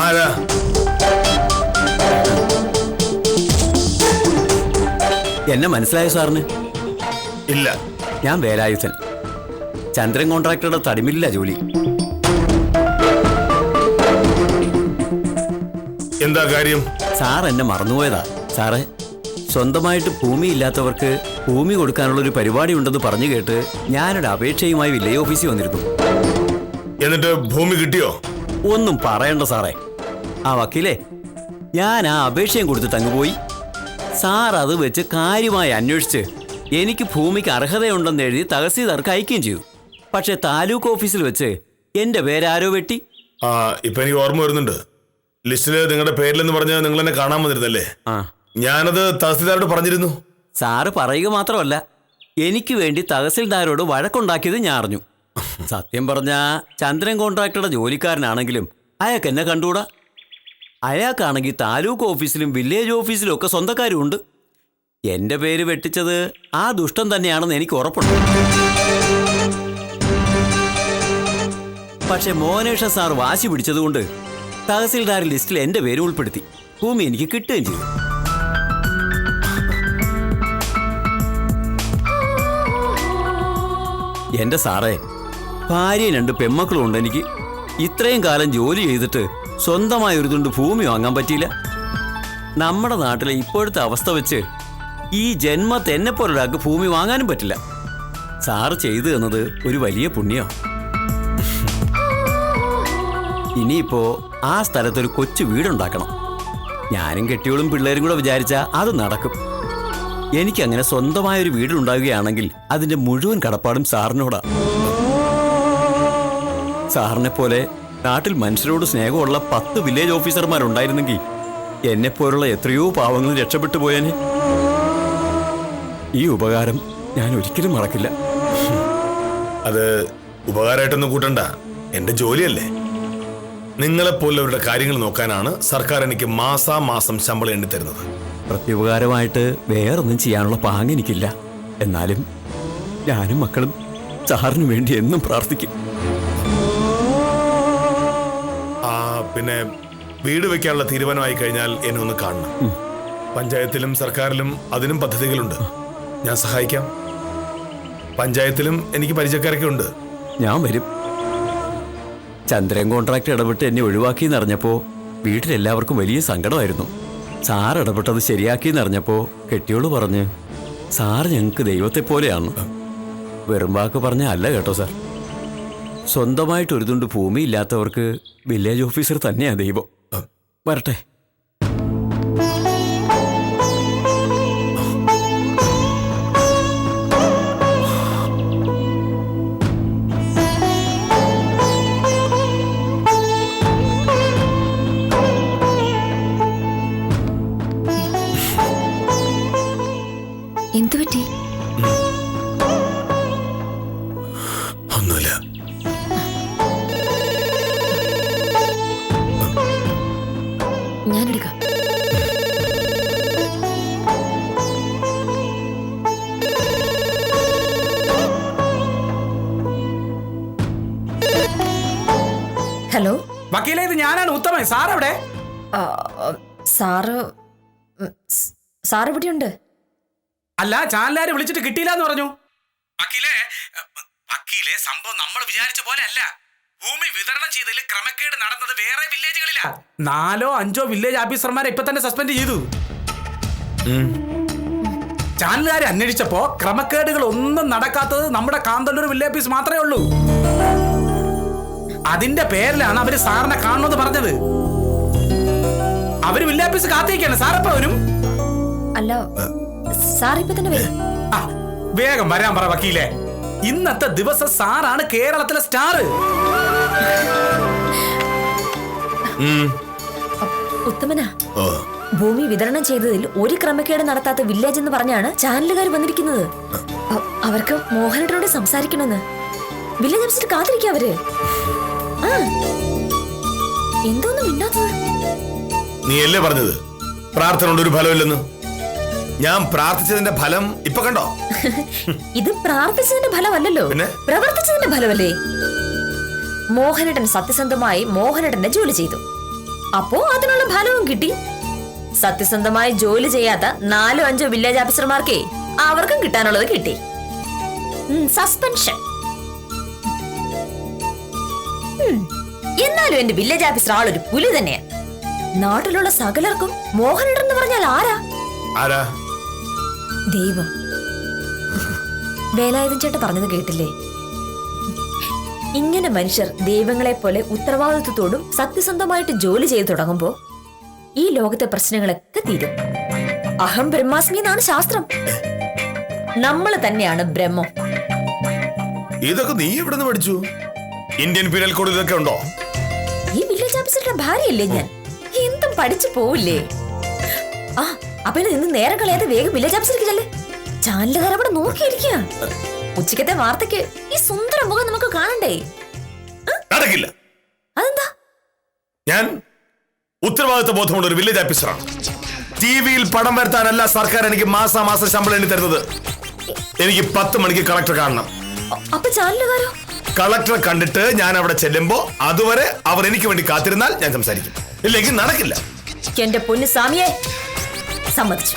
ആരാ? എന്നെ മനസ്സിലായോ സാറിന്? ഇല്ല. ഞാൻ വേലായുധൻ, ചന്ദ്രൻ കോൺട്രാക്ടറുടെ തടിമില്ല ജോലി. എന്താ കാര്യം? സാർ എന്നെ മറന്നുപോയതാ സാറേ. സ്വന്തമായിട്ട് ഭൂമി ഇല്ലാത്തവർക്ക് ഭൂമി കൊടുക്കാനുള്ള ഒരു പരിപാടി ഉണ്ടെന്ന് പറഞ്ഞു കേട്ട് ഞാനൊരു അപേക്ഷയുമായി വില്ലേജ് ഓഫീസിൽ വന്നിരുന്നു. എന്നിട്ട് ഭൂമി കിട്ടിയോ? ഒന്നും പറയണ്ട സാറേ. ആ വക്കീലേ, ഞാൻ ആ അപേക്ഷയും കൊടുത്തിട്ട് അങ്ങ് പോയി. സാർ അത് വെച്ച് കാര്യമായി അന്വേഷിച്ച് എനിക്ക് ഭൂമിക്ക് അർഹതയുണ്ടെന്ന് എഴുതി തഹസീൽദാർക്ക് അയക്കുകയും ചെയ്തു. പക്ഷെ താലൂക്ക് ഓഫീസിൽ വെച്ച് എന്റെ പേരാരോ വെട്ടി. ഇപ്പൊ എനിക്ക് ഓർമ്മ വരുന്നുണ്ട്. ലിസ്റ്റില് നിങ്ങളുടെ പേരിലെന്ന് പറഞ്ഞ് നിങ്ങൾ എന്നെ കാണാൻ വന്നിരുന്നല്ലേ? ഞാനത് തഹസീൽദാരോട് പറഞ്ഞിരുന്നു. സാറ് പറയുക മാത്രമല്ല, എനിക്ക് വേണ്ടി തഹസീൽദാരോട് വഴക്കുണ്ടാക്കിയത് ഞാൻ അറിഞ്ഞു. സത്യം പറഞ്ഞ ചന്ദ്രൻ കോൺട്രാക്ടറുടെ ജോലിക്കാരനാണെങ്കിലും അയാൾക്ക് എന്നെ കണ്ടുകൂടാ. അയാൾക്കാണെങ്കിൽ താലൂക്ക് ഓഫീസിലും വില്ലേജ് ഓഫീസിലും ഒക്കെ സ്വന്തക്കാരുമുണ്ട്. എന്റെ പേര് വെട്ടിച്ചത് ആ ദുഷ്ടം തന്നെയാണെന്ന് എനിക്ക് ഉറപ്പുണ്ട്. പക്ഷെ മോനേഷ സാർ വാശി പിടിച്ചതുകൊണ്ട് തഹസീൽദാർ ലിസ്റ്റിൽ എന്റെ പേര് ഉൾപ്പെടുത്തി. ഭൂമി എനിക്ക് കിട്ടുകയും ചെയ്തു. എന്റെ സാറേ, ഭാര്യയും 2 പെമ്മക്കളും ഉണ്ട് എനിക്ക്. ഇത്രയും കാലം ജോലി ചെയ്തിട്ട് സ്വന്തമായി ഒരു തുണ്ട് ഭൂമി വാങ്ങാൻ പറ്റിയില്ല. നമ്മുടെ നാട്ടിലെ ഇപ്പോഴത്തെ അവസ്ഥ വെച്ച് ഈ ജന്മത്തെ എന്നെപ്പോലൊരാൾക്ക് ഭൂമി വാങ്ങാനും പറ്റില്ല. സാറ് ചെയ്തു തന്നത് ഒരു വലിയ പുണ്യമാണ്. ഇനിയിപ്പോ ആ സ്ഥലത്തൊരു കൊച്ചു വീടുണ്ടാക്കണം. ഞാനും കെട്ടിയോളും പിള്ളേരും കൂടെ വിചാരിച്ചാൽ അത് നടക്കും. എനിക്കങ്ങനെ സ്വന്തമായൊരു വീടുണ്ടാകുകയാണെങ്കിൽ അതിന്റെ മുഴുവൻ കടപ്പാടും സാറിനോടാ. സാറിനെ പോലെ നാട്ടിൽ മനുഷ്യരോട് സ്നേഹമുള്ള 10 വില്ലേജ് ഓഫീസർമാരുണ്ടായിരുന്നെങ്കിൽ എന്നെപ്പോലുള്ള എത്രയോ പാവങ്ങൾ രക്ഷപ്പെട്ടു പോയേനെ. ഈ ഉപകാരം ഞാൻ ഒരിക്കലും മറക്കില്ല. അത് ഉപകാരമായിട്ടൊന്നും കൂട്ടണ്ട, എന്റെ ജോലിയല്ലേ. നിങ്ങളെപ്പോലുള്ളവരുടെ കാര്യങ്ങൾ നോക്കാനാണ് സർക്കാർ എനിക്ക് മാസാമാസം ശമ്പളം എണ്ണിത്തരുന്നത്. പ്രത്യുപകാരമായിട്ട് വേറൊന്നും ചെയ്യാനുള്ള പാങ്ങെനിക്കില്ല. എന്നാലും ഞാനും മക്കളും സാറിന് വേണ്ടി എന്നും പ്രാർത്ഥിക്കും. പിന്നെ വീട് വെക്കാനുള്ള തീരുമാനമായി കഴിഞ്ഞാൽ എന്നെ ഒന്ന് കാണണം. പഞ്ചായത്തിലും സർക്കാരിലും അതിനും പദ്ധതികളുണ്ട്. ഞാൻ സഹായിക്കാം. പഞ്ചായത്തിലും എനിക്ക് പരിചയക്കാരൊക്കെ ഉണ്ട്. ഞാൻ വരും. ചന്ദ്രൻ കോൺട്രാക്ട് ഇടപെട്ട് എന്നെ ഒഴിവാക്കിയെന്നറിഞ്ഞപ്പോൾ വീട്ടിലെല്ലാവർക്കും വലിയ സങ്കടമായിരുന്നു. സാർ ഇടപെട്ടത് ശരിയാക്കിയെന്നറിഞ്ഞപ്പോ കെട്ടിയോള് പറഞ്ഞ് സാർ ഞങ്ങൾക്ക് ദൈവത്തെ പോലെയാണ്. വെറും വാക്ക് പറഞ്ഞ അല്ല കേട്ടോ സാർ. സ്വന്തമായിട്ട് ഒരു തുണ്ട് ഭൂമി ഇല്ലാത്തവർക്ക് വില്ലേജ് ഓഫീസർ തന്നെയാ ദൈവം. വരട്ടെ. എന്തു പറ്റി? ഒന്നുമില്ല. ഞാനെടുക്കാം. ഹലോ വക്കീലേ, ഇത് ഞാനാണ് ഉത്തമൻ. സാറെവിടെ? സാറ് ഇവിടെയുണ്ട്. അല്ല, ചാനലുകാരെ വിളിച്ചിട്ട് കിട്ടിയില്ല എന്ന് പറഞ്ഞു. വക്കീലേ, സംഭവം നമ്മൾ വിചാരിച്ച പോലെ അല്ല. ഭൂമി വിതരണം ചെയ്തതിൽ ക്രമക്കേട് നടന്നത് വേറെ വില്ലേജുകളിലാ. 4-5 വില്ലേജ് ഓഫീസർമാരെ ഇപ്പൊ തന്നെ സസ്പെൻഡ് ചെയ്തു. ചാനലുകാരെ അന്വേഷിച്ചപ്പോ ക്രമക്കേടുകൾ ഒന്നും നടക്കാത്തത് നമ്മുടെ കാന്തല്ലൂർ വില്ലേജ് ഓഫീസ് മാത്രമേ ഉള്ളൂ. അതിന്റെ പേരിലാണ് അവര് സാറിനെ കാണണമെന്ന് പറഞ്ഞത്. അവര് വില്ലേജ് ഓഫീസ് കാത്തിരിക്കാണ്. സാറെപ്പോ വരും? അല്ല, സാർ ഇപ്പൊ തന്നെ വരും. വേഗം വരാൻ പറ വക്കീലേ. ഇന്നത്തെ ദിവസം സാറാണ് കേരളത്തിലെ സ്റ്റാർ. ഉത്തമനാ, ഭൂമി വിതരണം ചെയ്തതിൽ ഒരു ക്രമക്കേട് നടത്താത്ത വില്ലേജ് എന്ന് പറഞ്ഞാണ് ചാനലുകാർ വന്നിരിക്കുന്നത്. അവർക്ക് മോഹനേട്ടനോട് സംസാരിക്കണമെന്ന്. വില്ലേജ് ഓഫീസിൽ കാത്തിരിക്കുക അവര്. എന്തോന്നും മിണ്ടാത്തത്? നീയല്ലേ പറഞ്ഞത് പ്രാർത്ഥന കൊണ്ട് ഒരു ഫലമില്ലെന്ന്? ഞാൻ പ്രാർത്ഥിച്ചതിന്റെ ഫലം ഇപ്പൊ കണ്ടോ? ഇത് പ്രാർത്ഥിച്ചതിന്റെ ഫലമല്ലല്ലോ, പ്രവർത്തിച്ചതിന്റെ ഫലമല്ലേ. മോഹനേട്ടൻ സത്യസന്ധമായി മോഹനേട്ടന്റെ ജോലി ചെയ്തു. അപ്പോ അതിനുള്ള ഫലവും കിട്ടി. സത്യസന്ധമായി ജോലി ചെയ്യാത്ത 4-5 വില്ലേജ് ഓഫീസർമാർക്കേ അവർക്കും കിട്ടാനുള്ളത് കിട്ടി. സസ്പെൻഷൻ. എന്നാലും എന്റെ വില്ലേജ് ഓഫീസർ ആളൊരു പുലി തന്നെയാ. നാട്ടിലുള്ള സകലർക്കും മോഹനേട്ടൻ എന്ന് പറഞ്ഞാൽ ആരാ? ദൈവം. വേലായുധൻ ചേട്ടൻ പറഞ്ഞത് കേട്ടില്ലേ? ഇങ്ങനെ മനുഷ്യർ ദൈവങ്ങളെ പോലെ ഉത്തരവാദിത്വത്തോടും സത്യസന്ധമായിട്ട് ജോലി ചെയ്തു തുടങ്ങുമ്പോ ഈ ലോകത്തെ പ്രശ്നങ്ങളൊക്കെ തീരും. അഹം ബ്രഹ്മാസ്മി എന്നാണ് ശാസ്ത്രം. നമ്മൾ തന്നെയാണ് ബ്രഹ്മം. ഇതൊക്കെ നീ എവിടെ നിന്ന് പഠിച്ചു? ഇന്ത്യൻ പീനൽ കോഡ് ഇതൊക്കെ ഉണ്ടോ? ഈ വില്ലേജ് ഓഫീസറുടെ ഭാര്യയല്ലേ ഞാൻ. എന്തും പഠിച്ചു പോവില്ലേ? ആ അപ്പൊ ഇന്ന് നേരം കളയാതെ വേഗം വില്ലേജ് ഓഫീസർക്ക് ചെല്ലേ. ചാനലുകാർ അവിടെ നോക്കിയിരിക്കുക. ഉച്ചക്കത്തെ വാർത്തക്ക് ഈ സുന്ദര മുഖം നമുക്ക് കാണണ്ടേ? നടക്കില്ല. അതെന്താ? ഞാൻ ഉത്തരവാദിത്വ ബോധമുള്ള ഒരു വില്ലേജ് ഓഫീസറാണ്. ടിവിയിൽ പടം വരുത്താനല്ല സർക്കാർ എനിക്ക് മാസാമാസം ശമ്പളം എണ്ണി തരുന്നത്. എനിക്ക് 10 മണിക്ക് കളക്ടർ കാണണം. അപ്പൊ ചാനലുകാരോ? കളക്ടറെ കണ്ടിട്ട് ഞാൻ അവിടെ ചെല്ലുമ്പോ അതുവരെ അവർ എനിക്ക് വേണ്ടി കാത്തിരുന്നാൽ ഞാൻ സംസാരിക്കും. ഇല്ലെങ്കിൽ നടക്കില്ല. എന്റെ പൊന്നു സ്വാമിയെ, സമ്മതിച്ചു.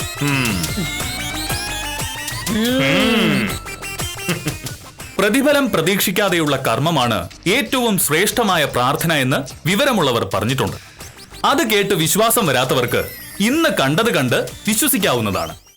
പ്രതിഫലം പ്രതീക്ഷിക്കാതെയുള്ള കർമ്മമാണ് ഏറ്റവും ശ്രേഷ്ഠമായ പ്രാർത്ഥന എന്ന് വിവരമുള്ളവർ പറഞ്ഞിട്ടുണ്ട്. അത് കേട്ട് വിശ്വാസം വരാത്തവർക്ക് ഇന്ന് കണ്ടത് കണ്ട് വിശ്വസിക്കാവുന്നതാണ്.